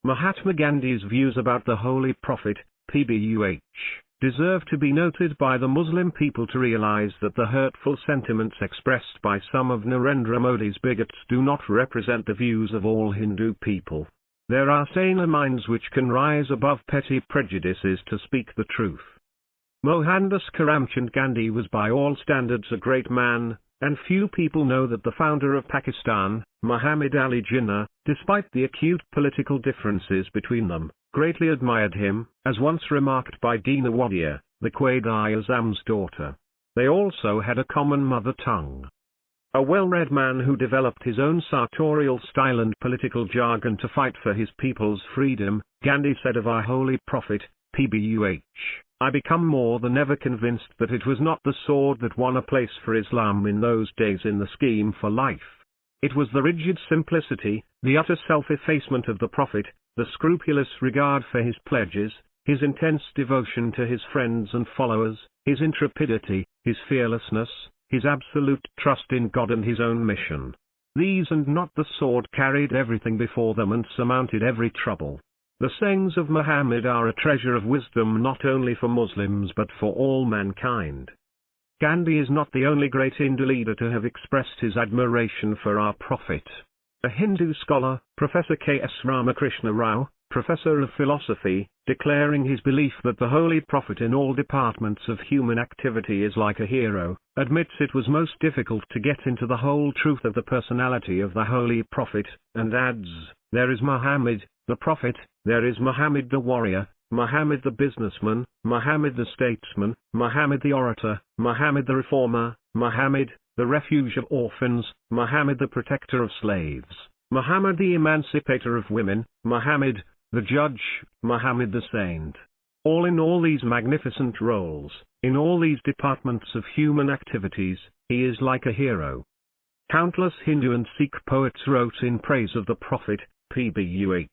Mahatma Gandhi's views about the Holy Prophet, PBUH, deserve to be noted by the Muslim people to realize that the hurtful sentiments expressed by some of Narendra Modi's bigots do not represent the views of all Hindu people. There are saner minds which can rise above petty prejudices to speak the truth. Mohandas Karamchand Gandhi was by all standards a great man, and few people know that the founder of Pakistan, Muhammad Ali Jinnah, despite the acute political differences between them, greatly admired him, as once remarked by Dina Wadia, the Quaid-i-Azam's daughter. They also had a common mother tongue. A well-read man who developed his own sartorial style and political jargon to fight for his people's freedom, Gandhi said of our holy prophet, PBUH, I become more than ever convinced that it was not the sword that won a place for Islam in those days in the scheme for life. It was the rigid simplicity, the utter self-effacement of the prophet, the scrupulous regard for his pledges, his intense devotion to his friends and followers, his intrepidity, his fearlessness, his absolute trust in God and his own mission. These and not the sword carried everything before them and surmounted every trouble. The sayings of Muhammad are a treasure of wisdom not only for Muslims but for all mankind. Gandhi is not the only great Hindu leader to have expressed his admiration for our prophet. A Hindu scholar, Professor K.S. Ramakrishna Rao, professor of philosophy, declaring his belief that the Holy Prophet in all departments of human activity is like a hero, admits it was most difficult to get into the whole truth of the personality of the Holy Prophet, and adds, there is Muhammad, the prophet, there is Muhammad the warrior, Muhammad the businessman, Muhammad the statesman, Muhammad the orator, Muhammad the reformer, Muhammad, the refuge of orphans, Muhammad the protector of slaves, Muhammad the emancipator of women, Muhammad, the judge, Muhammad the saint. All in all these magnificent roles, in all these departments of human activities, he is like a hero. Countless Hindu and Sikh poets wrote in praise of the prophet, PBUH.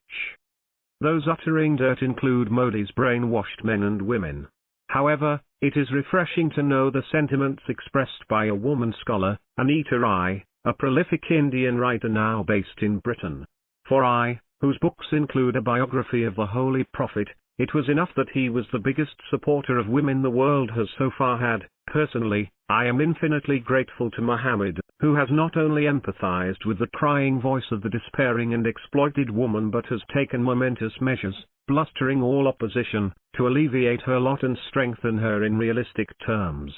Those uttering dirt include Modi's brainwashed men and women. However, it is refreshing to know the sentiments expressed by a woman scholar, Anita Rai, a prolific Indian writer now based in Britain. For I, whose books include a biography of the Holy Prophet, it was enough that he was the biggest supporter of women the world has so far had. Personally, I am infinitely grateful to Muhammad, who has not only empathized with the crying voice of the despairing and exploited woman but has taken momentous measures, blustering all opposition, to alleviate her lot and strengthen her in realistic terms.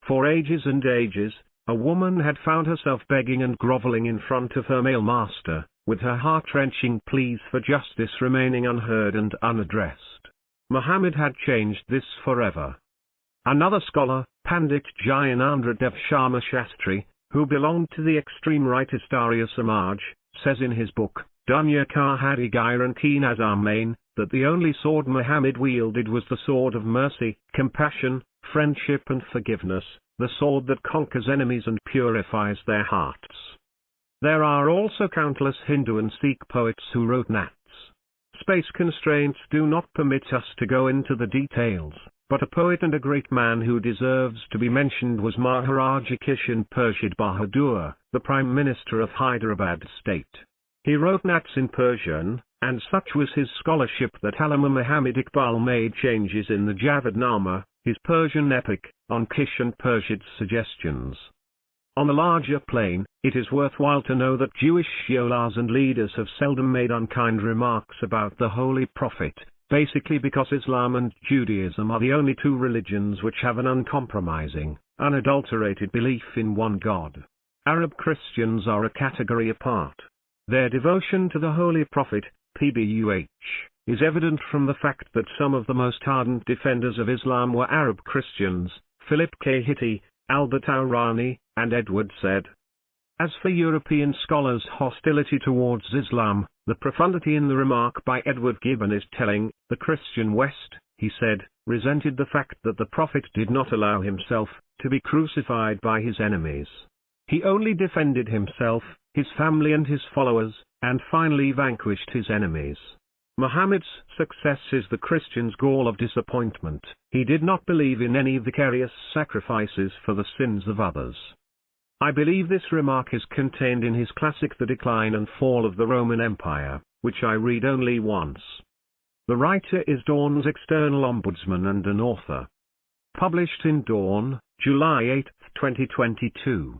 For ages and ages, a woman had found herself begging and groveling in front of her male master, with her heart-wrenching pleas for justice remaining unheard and unaddressed. Muhammad had changed this forever. Another scholar, Pandit Jayanandra Dev Sharma Shastri, who belonged to the extreme rightist Arya Samaj, says in his book, Dunya Ka Hari Gairan Ki Nazar Main, that the only sword Muhammad wielded was the sword of mercy, compassion, friendship and forgiveness, the sword that conquers enemies and purifies their hearts. There are also countless Hindu and Sikh poets who wrote nats. Space constraints do not permit us to go into the details, but a poet and a great man who deserves to be mentioned was Maharaja Kishan Purshid Bahadur, the Prime Minister of Hyderabad state. He wrote nats in Persian, and such was his scholarship that Allama Muhammad Iqbal made changes in the Javadnama, his Persian epic, on Kishan Purshid's suggestions. On a larger plane, it is worthwhile to know that Jewish scholars and leaders have seldom made unkind remarks about the Holy Prophet, basically because Islam and Judaism are the only two religions which have an uncompromising, unadulterated belief in one God. Arab Christians are a category apart. Their devotion to the Holy Prophet, PBUH, is evident from the fact that some of the most ardent defenders of Islam were Arab Christians, Philip K. Hitti, Albert Aurani, and Edward Said. As for European scholars' hostility towards Islam, the profundity in the remark by Edward Gibbon is telling. The Christian West, he said, resented the fact that the Prophet did not allow himself to be crucified by his enemies. He only defended himself, his family and his followers, and finally vanquished his enemies. Muhammad's success is the Christian's gall of disappointment. He did not believe in any vicarious sacrifices for the sins of others. I believe this remark is contained in his classic The Decline and Fall of the Roman Empire. which I read only once. The writer is Dawn's external ombudsman and an author. Published in Dawn, July 8, 2022.